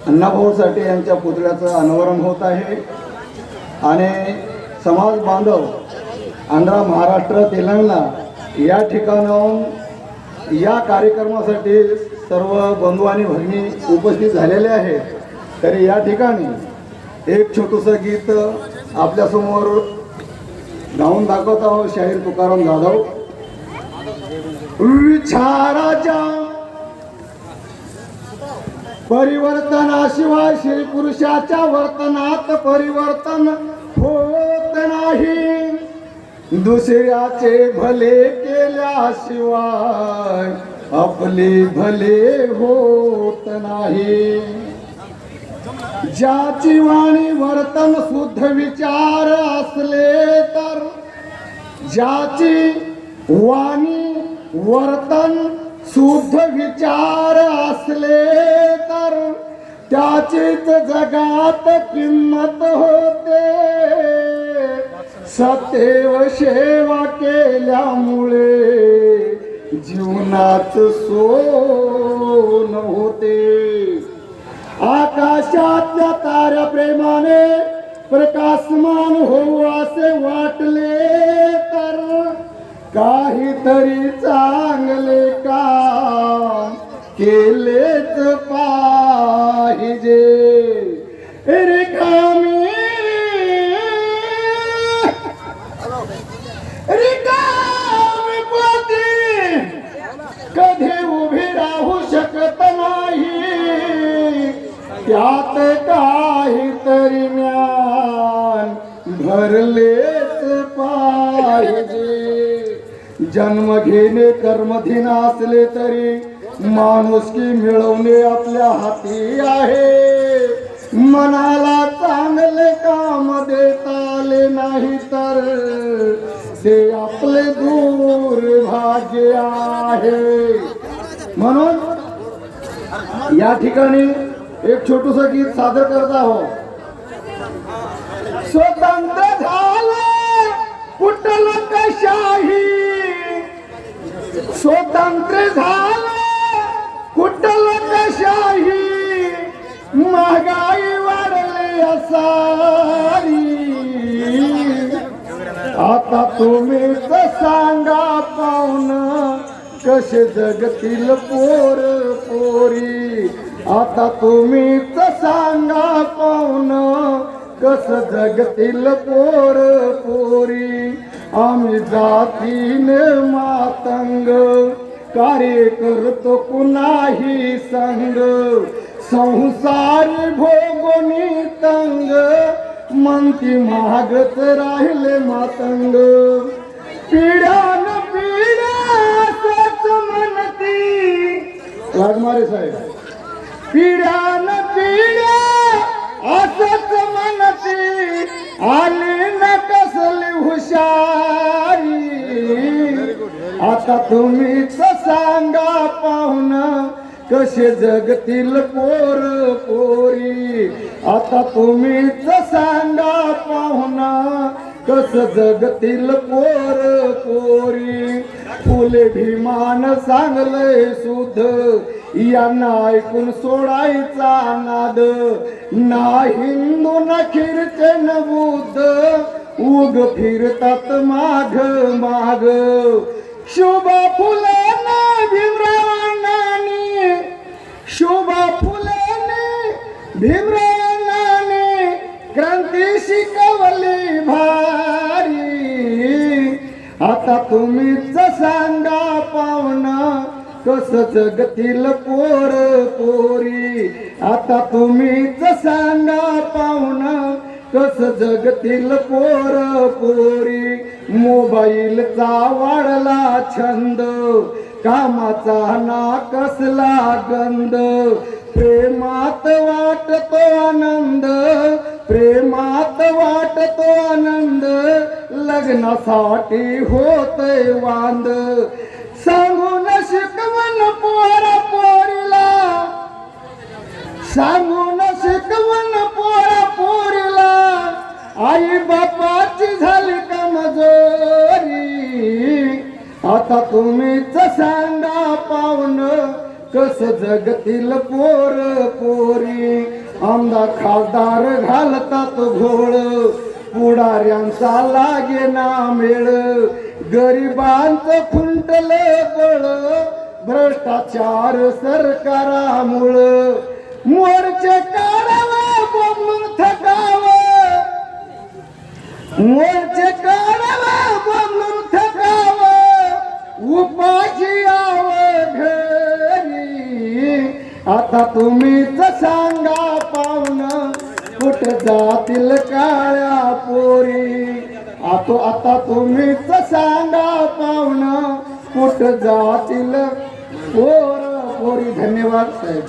अण्णाभाऊ साठे यांच्या पुतळ्याचं अनावरण होत आहे आणि समाज बांधव आंध्र महाराष्ट्र तेलंगणा या ठिकाणाहून या कार्यक्रमासाठी सर्व बंधू आणि भगिनी उपस्थित झालेले आहेत। तरी या ठिकाणी एक छोटंसं गीत आपल्यासमोर गाऊन दाखवत आहोत। शाहीर तुकाराम जाधव। विचाराच्या परिवर्तनाशिवाय श्री पुरुषाच्या वर्तनात परिवर्तन होत नाही। दुसऱ्याचे भले केल्याशिवाय आपले भले होत नाही। ज्याची वाणी वर्तन शुद्ध विचार असले तर, ज्याची वाणी वर्तन शुद्ध विचार असले तर त्याचीच जगात किंमत होते। सतेव सेवा केल्यामुळे जीवनात सोन होते। आकाशातल्या ताऱ्या प्रेमाने प्रकाशमान होऊ असे वाटले तर काहीतरी चांगले काम केलेच पाहिजे। रिकामी पोती कधी उभी राहू शकत नाही। त्यात काहीतरी ज्ञान भरलेच पाहिजे। जन्म घेणे कर्मधीन असले तरी माणुसकी मिळवणे आपल्या हाती आहे। मनाला चांगले काम देता आले नाही तर ते आपले दुर्भाग्य आहे। म्हणून या ठिकाणी एक छोटूसं गीत सादर करत आहोत। स्वतंत्र झाले कुठल कशाही, स्वतंत्र झाले कुठल कशाही, महागाई वाढली असारी। आता तुम्हीच सांगा पाहुण कसे जगतील पोर पोरी। आता तुम्हीच सांगा पाहुण कस जगतील पोर पोरी। आम्ही जातीने मातंग कार्य करतो कुणाही संग। संसारी भोगोनी तंग म्हणती मागत राहिले मातंग। पिढ्यान पिढ्या असच म्हणती वाघमारे साहेब। पिढ्यान पिढ्या असच म्हणती आली न कसली हुशारी। आता तुम्हीच सांगा पाहुण कसे जगतील पोर पोरी। आता तुम्हीच सांगा पाहुण कस जगतील पोर पोरी। फुले भीमान सांगले सुध यांना ऐकून सोडायचा नाद। ना हिंदू न ख्रिश्चन बुद्ध उग फिरतात माग माग। शोभा फुलाने भीमरावांनी, शोभा फुलाने भीमरावांनी क्रांती शिकवली भारी। आता तुम्हीच सांगा पाहुण कस जगतील पोर पोरी। आता तुम्हीच सांगा पाहुण कस जगतील पोर पोरी। मोबाईलचा वाढला छंद कामाचा ना कसला गंध। प्रेमात वाटतो आनंद, प्रेमात वाटतो आनंद, लग्नासाठी होतय वांद। सांगून शिकवण पोरा पोरीला, सांगून शिकवण पोरा पोरीला, आई बापाची झाली कमजोरी। आता तुम्हीच सांगा पाहुण कस जगतील पोर पोरी आमदार खासदार घालतात घोळ पुढाऱ्यांचा लागे ना मेळ गरिबांचं खुंटल बळ भ्रष्टाचार सरकारामुळं मोर्चे काढावं बोंबलून थकावं मोर्चे काढावं बोंबलून थकावं उपाशी यावं घरी आता तुम्हीच सांगा पाहुणं कुठं जातील काळ्या पोरी आता तुम्हीच सांगा पाहुणं कुठं जातील पोर पोरी. धन्यवाद साहेब.